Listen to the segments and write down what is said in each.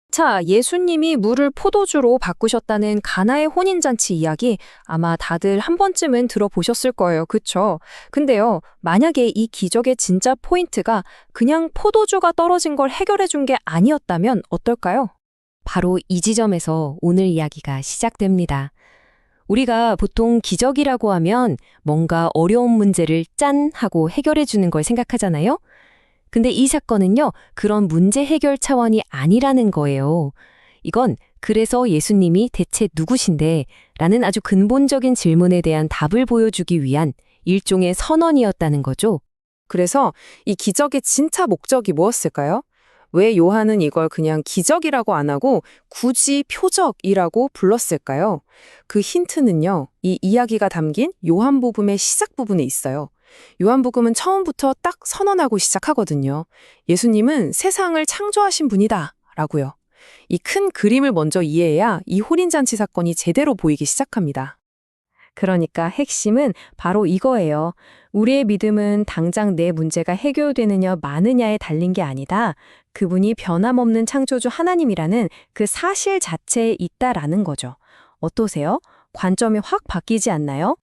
자, 예수님이 물을 포도주로 바꾸셨다는 가나의 혼인잔치 이야기 아마 다들 한 번쯤은 들어보셨을 거예요. 그쵸? 근데요, 만약에 이 기적의 진짜 포인트가 그냥 포도주가 떨어진 걸 해결해 준 게 아니었다면 어떨까요? 바로 이 지점에서 오늘 이야기가 시작됩니다. 우리가 보통 기적이라고 하면 뭔가 어려운 문제를 짠 하고 해결해 주는 걸 생각하잖아요? 근데 이 사건은요, 그런 문제 해결 차원이 아니라는 거예요. 이건 그래서 예수님이 대체 누구신데? 라는 아주 근본적인 질문에 대한 답을 보여주기 위한 일종의 선언이었다는 거죠. 그래서 이 기적의 진짜 목적이 무엇일까요? 왜 요한은 이걸 그냥 기적이라고 안 하고 굳이 표적이라고 불렀을까요? 그 힌트는요, 이 이야기가 담긴 요한복음의 시작 부분에 있어요. 요한복음은 처음부터 딱 선언하고 시작하거든요. 예수님은 세상을 창조하신 분이다 라고요. 이 큰 그림을 먼저 이해해야 이 혼인잔치 사건이 제대로 보이기 시작합니다. 그러니까 핵심은 바로 이거예요. 우리의 믿음은 당장 내 문제가 해결되느냐 마느냐에 달린 게 아니다. 그분이 변함없는 창조주 하나님이라는 그 사실 자체에 있다라는 거죠. 어떠세요? 관점이 확 바뀌지 않나요?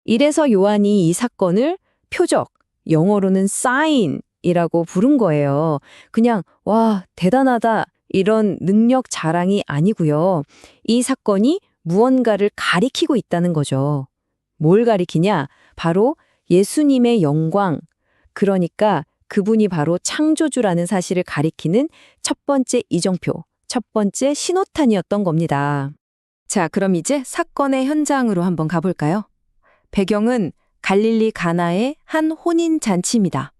이래서 요한이 이 사건을 표적, 영어로는 sign이라고 부른 거예요. 그냥 와, 대단하다 이런 능력 자랑이 아니고요. 이 사건이 무언가를 가리키고 있다는 거죠. 뭘 가리키냐? 바로 예수님의 영광. 그러니까 그분이 바로 창조주라는 사실을 가리키는 첫 번째 이정표, 첫 번째 신호탄이었던 겁니다. 자, 그럼 이제 사건의 현장으로 한번 가볼까요? 배경은 갈릴리 가나의 한 혼인 잔치입니다.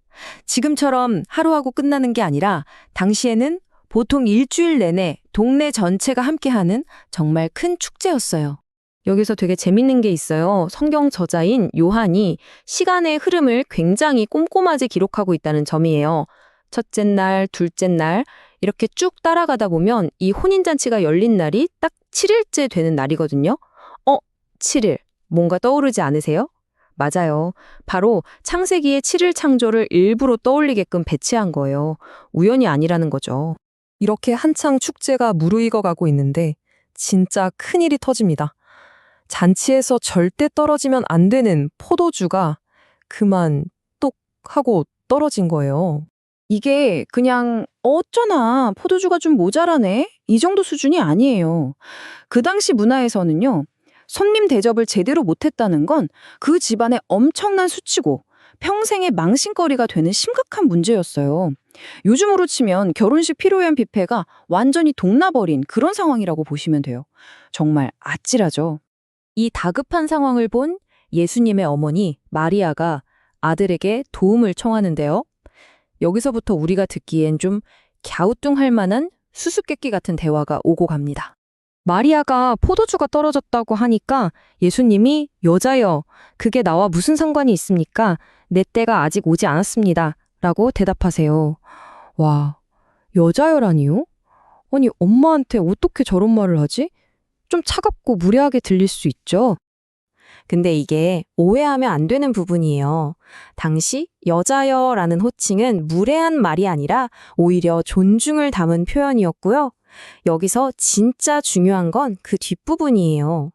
지금처럼 하루하고 끝나는 게 아니라 당시에는 보통 일주일 내내 동네 전체가 함께하는 정말 큰 축제였어요. 여기서 되게 재밌는 게 있어요. 성경 저자인 요한이 시간의 흐름을 굉장히 꼼꼼하게 기록하고 있다는 점이에요. 첫째 날, 둘째 날 이렇게 쭉 따라가다 보면 이 혼인잔치가 열린 날이 딱 7일째 되는 날이거든요. 7일. 뭔가 떠오르지 않으세요? 맞아요. 바로 창세기의 7일 창조를 일부러 떠올리게끔 배치한 거예요. 우연이 아니라는 거죠. 이렇게 한창 축제가 무르익어가고 있는데 진짜 큰일이 터집니다. 잔치에서 절대 떨어지면 안 되는 포도주가 그만 똑 하고 떨어진 거예요. 이게 그냥 어쩌나 포도주가 좀 모자라네? 이 정도 수준이 아니에요. 그 당시 문화에서는요, 손님 대접을 제대로 못했다는 건 그 집안의 엄청난 수치고 평생의 망신거리가 되는 심각한 문제였어요. 요즘으로 치면 결혼식 피로연 뷔페가 완전히 동나버린 그런 상황이라고 보시면 돼요. 정말 아찔하죠. 이 다급한 상황을 본 예수님의 어머니 마리아가 아들에게 도움을 청하는데요. 여기서부터 우리가 듣기엔 좀 갸우뚱할 만한 수수께끼 같은 대화가 오고 갑니다. 마리아가 포도주가 떨어졌다고 하니까 예수님이 여자여, 그게 나와 무슨 상관이 있습니까? 내 때가 아직 오지 않았습니다. 라고 대답하세요. 와, 여자여라니요? 아니, 엄마한테 어떻게 저런 말을 하지? 좀 차갑고 무례하게 들릴 수 있죠. 근데 이게 오해하면 안 되는 부분이에요. 당시 여자여라는 호칭은 무례한 말이 아니라 오히려 존중을 담은 표현이었고요. 여기서 진짜 중요한 건 그 뒷부분이에요.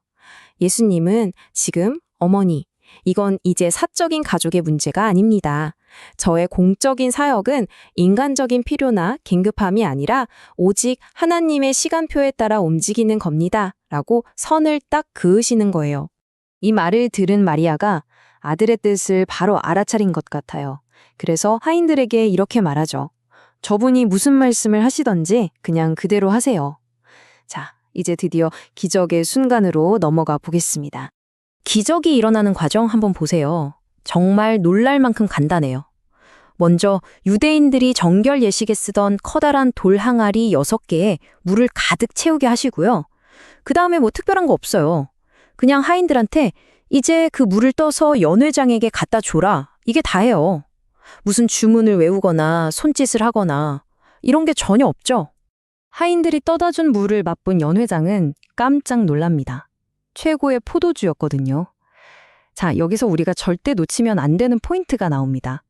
예수님은 지금 어머니, 이건 이제 사적인 가족의 문제가 아닙니다. 저의 공적인 사역은 인간적인 필요나 긴급함이 아니라 오직 하나님의 시간표에 따라 움직이는 겁니다. 라고 선을 딱 그으시는 거예요. 이 말을 들은 마리아가 아들의 뜻을 바로 알아차린 것 같아요. 그래서 하인들에게 이렇게 말하죠. 저분이 무슨 말씀을 하시던지 그냥 그대로 하세요. 자, 이제 드디어 기적의 순간으로 넘어가 보겠습니다. 기적이 일어나는 과정 한번 보세요. 정말 놀랄 만큼 간단해요. 먼저 유대인들이 정결 예식에 쓰던 커다란 돌 항아리 6개에 물을 가득 채우게 하시고요. 그 다음에 뭐 특별한 거 없어요. 그냥 하인들한테 이제 그 물을 떠서 연회장에게 갖다 줘라. 이게 다예요. 무슨 주문을 외우거나 손짓을 하거나 이런 게 전혀 없죠. 하인들이 떠다 준 물을 맛본 연회장은 깜짝 놀랍니다. 최고의 포도주였거든요. 자, 여기서 우리가 절대 놓치면 안 되는 포인트가 나옵니다.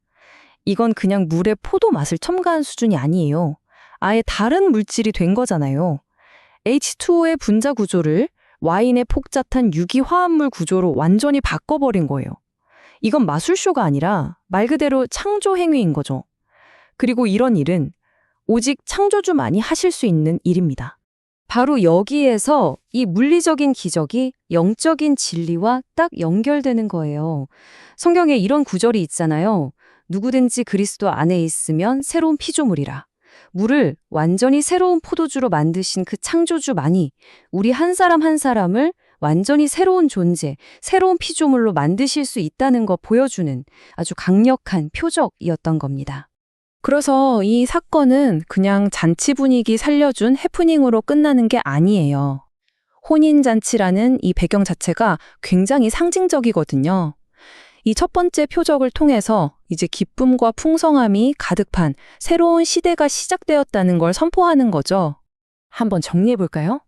이건 그냥 물에 포도 맛을 첨가한 수준이 아니에요. 아예 다른 물질이 된 거잖아요. H2O의 분자 구조를 와인의 폭잡한 유기화합물 구조로 완전히 바꿔버린 거예요. 이건 마술쇼가 아니라 말 그대로 창조 행위인 거죠. 그리고 이런 일은 오직 창조주만이 하실 수 있는 일입니다. 바로 여기에서 이 물리적인 기적이 영적인 진리와 딱 연결되는 거예요. 성경에 이런 구절이 있잖아요. 누구든지 그리스도 안에 있으면 새로운 피조물이라. 물을 완전히 새로운 포도주로 만드신 그 창조주만이 우리 한 사람 한 사람을 완전히 새로운 존재, 새로운 피조물로 만드실 수 있다는 거 보여주는 아주 강력한 표적이었던 겁니다. 그래서 이 사건은 그냥 잔치 분위기 살려준 해프닝으로 끝나는 게 아니에요. 혼인잔치라는 이 배경 자체가 굉장히 상징적이거든요. 이 첫 번째 표적을 통해서 이제 기쁨과 풍성함이 가득한 새로운 시대가 시작되었다는 걸 선포하는 거죠. 한번 정리해 볼까요?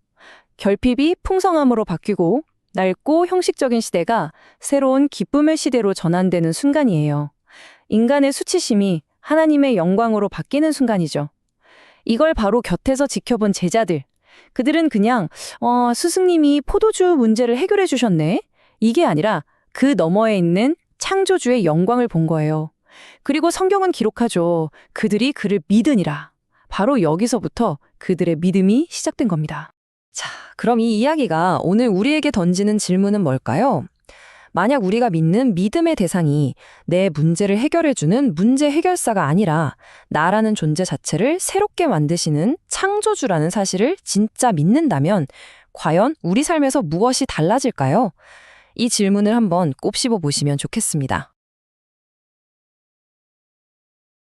결핍이 풍성함으로 바뀌고 낡고 형식적인 시대가 새로운 기쁨의 시대로 전환되는 순간이에요. 인간의 수치심이 하나님의 영광으로 바뀌는 순간이죠. 이걸 바로 곁에서 지켜본 제자들. 그들은 그냥 스승님이 포도주 문제를 해결해 주셨네. 이게 아니라 그 너머에 있는 창조주의 영광을 본 거예요. 그리고 성경은 기록하죠. 그들이 그를 믿으니라. 바로 여기서부터 그들의 믿음이 시작된 겁니다. 자, 그럼 이 이야기가 오늘 우리에게 던지는 질문은 뭘까요? 만약 우리가 믿는 믿음의 대상이 내 문제를 해결해주는 문제 해결사가 아니라 나라는 존재 자체를 새롭게 만드시는 창조주라는 사실을 진짜 믿는다면 과연 우리 삶에서 무엇이 달라질까요? 이 질문을 한번 곱씹어 보시면 좋겠습니다.